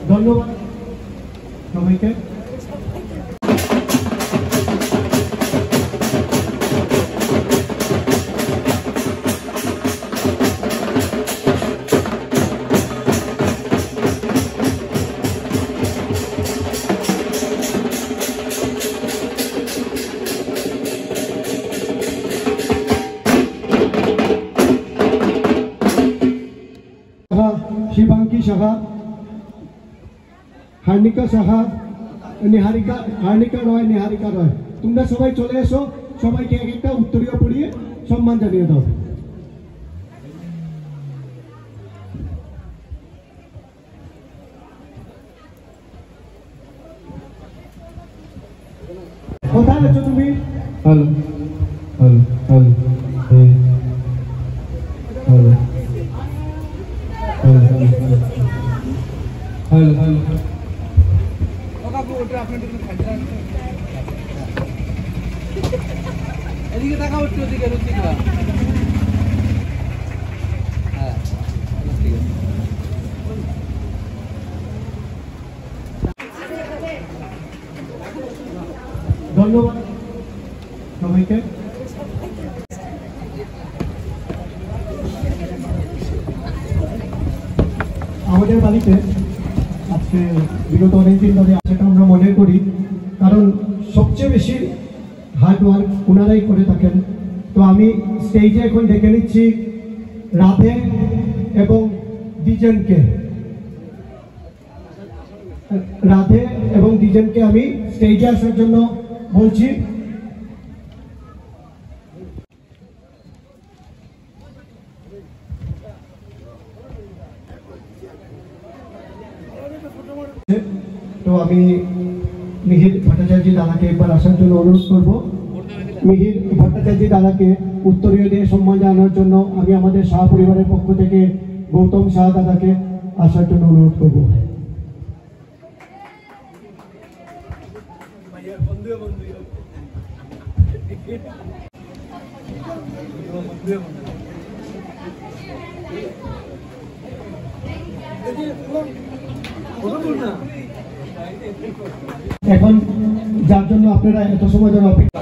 ধন্যবাদ সবাইকে। শিবাঙ্কি সাহা, হার্নিকা সাহা, হার্নিকা রয়, তোমরা সবাই চলে এসো। সবাইকে এক একটা উত্তরীয় পড়িয়ে সম্মান জানিয়ে দাও। কোথায় আছো তুমি? Hello hello hello hello hello hello এদিকে দেখা হচ্ছে, ওদিকে রুচিকা। হ্যাঁ ঠিক আছে। ধন্যবাদ সবাইকে। আমাদের বাড়িতে আজকে বিগত অনেকদিন ধরে সেটা আমরা মনে করি, কারণ সবচেয়ে বেশি হার্ড ওয়ার্ক ওনারাই করে থাকেন। তো আমি স্টেজে এখন ডেকে নিচ্ছি রাধে এবং দ্বিজনকে। আমি স্টেজে আসার জন্য বলছি। তো আমি মিহির ভট্টাচার্য দাদাকে একবার আসার জন্য অনুরোধ করব। মিহির ভট্টাচার্য দাদাকে উত্তরীয় দিয়ে সম্মান জানানোর জন্য আমি আমাদের শাহ পরিবারের পক্ষ থেকে গৌতম শাহ দাদাকে আসার জন্য অনুরোধ করব। এখন যার জন্য আপনারা এত সময় ধরে অপেক্ষা